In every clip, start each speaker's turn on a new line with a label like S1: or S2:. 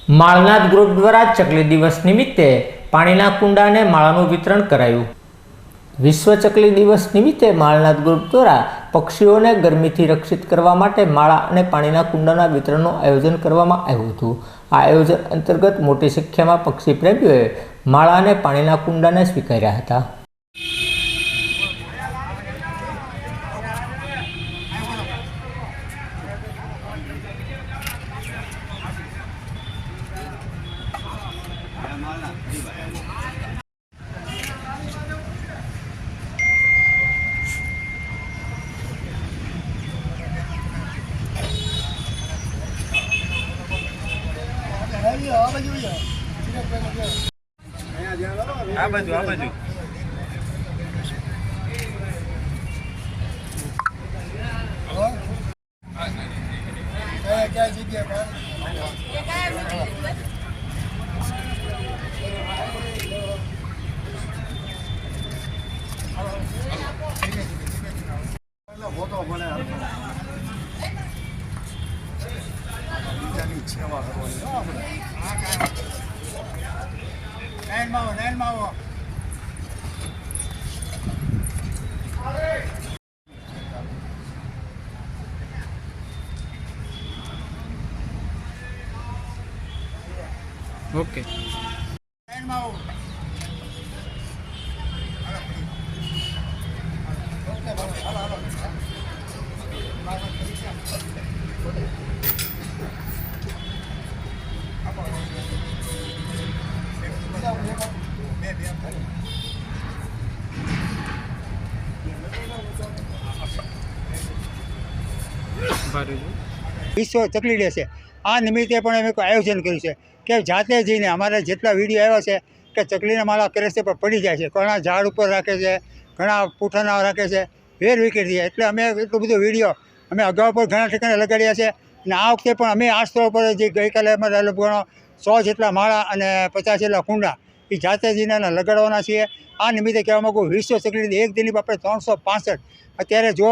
S1: માળનાથ group દ્વારા ચકલી દિવસ નિમિત્તે પાણીના કુંડા અને માળાનું વિતરણ કરાયું। વિશ્વ ચકલી દિવસ નિમિત્તે માળનાથ ગ્રુપ દ્વારા પક્ષીઓને ગરમીથી રક્ષિત કરવા માટે માળા અને પાણીના કુંડાના વિતરણનું આયોજન કરવામાં આવ્યું હતું। આ આયોજન અંતર્ગત મોટી સંખ્યામાં પક્ષી પ્રેમીઓએ માળા અને પાણીના કુંડાને સ્વીકાર્યા હતા।
S2: આ બાજુ ઓકે
S3: વિશ્વ ચકલી ડે છે। આ નિમિત્તે પણ અમે આયોજન કર્યું છે કે જાતે જઈને અમારે જેટલા વિડીયો આવ્યા છે કે ચકલીના માળા કરે છે પણ પડી જાય છે, ઘણા ઝાડ ઉપર રાખે છે, ઘણા પૂઠાના રાખે છે, વેર વિખેર જાય। એટલે અમે એટલો બધો વિડીયો અમે અગાઉ પણ ઘણા ઠેકાણે લગાડ્યા છે અને આ વખતે પણ અમે આ સ્થળ પર જે ગઈકાલે અમારે લગભગ 100 જેટલા માળા અને 50 જેટલા કુંડા એ જાતે જઈને લગાડવાના છીએ। આ નિમિત્તે કહેવા માગું વિશ્વ ચકલી ડે એક દિન આપણે 365 અત્યારે જો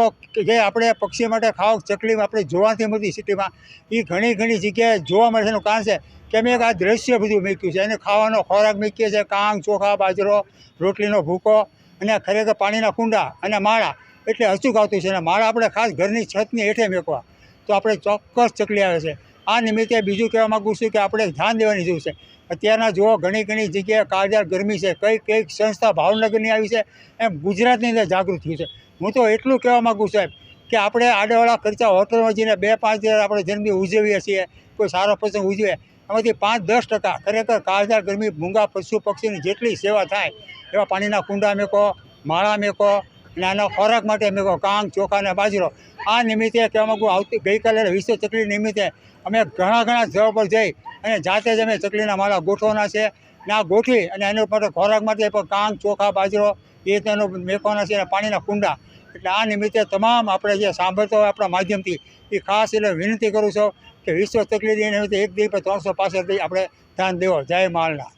S3: જે આપણે પક્ષી માટે ખાવ ચકલી આપણે જોવાથી મળતી સિટીમાં એ ઘણી જગ્યાએ જોવા મળે છે। એનું કારણ છે કે અમે આ દ્રશ્ય બધું મૂક્યું છે, એને ખાવાનો ખોરાક મૂકીએ છીએ, કાંગ, ચોખા, બાજરો, રોટલીનો ભૂકો અને ખરેખર પાણીના કુંડા અને માળા એટલે અચૂક આવતું છે। અને માળા આપણે ખાસ ઘરની છતની હેઠે મૂકવા તો આપણે ચોક્કસ ચકલી આવે છે। આ નિમિત્તે બીજું કહેવા માગું છું કે આપણે ધ્યાન દેવાની જરૂર છે। અત્યારના જો ઘણી જગ્યાએ કાળઝાળ ગરમી છે, કઈ સંસ્થા ભાવનગરની આવી છે એમ ગુજરાતની અંદર જાગૃત થયું છે। હું તો એટલું કહેવા માગું સાહેબ કે આપણે આડેવાળા ખર્ચા હોટલમાં જઈને 2-5 આપણે જન્મદિવસ ઉજવીએ છીએ, કોઈ સારો પ્રસંગ ઉજવે એમાંથી 5-10% ખરેખર કાળઝાળ ગરમી મૂંગા પશુ પક્ષીની જેટલી સેવા થાય એવા પાણીના કુંડા મેકો, માળા મેકો અને આના ખોરાક માટે મેકો, કાંગ, ચોખા અને બાજરો। આ નિમિત્તે કહેવા માગું ગઈકાલે વિશ્વ ચકલી નિમિત્તે અમે ઘણા સ્થળો પર જઈ અને જાતે જ અમે ચકલીના માળા ગોઠવવાના છે ને આ ગોઠવી અને એના માટે ખોરાક માટે પણ કાંગ, ચોખા, બાજરો એ તેનો મેકવાના છે અને પાણીના કુંડા। એટલે આ નિમિત્તે તમામ આપણે જે સાંભળતા હોય આપણા માધ્યમથી એ ખાસ એટલે વિનંતી કરું છું કે વિશ્વ ચકલી ડે નિમિત્તે એક દિવસ 365 આપણે ધ્યાન દેવો। જય માળનાથ।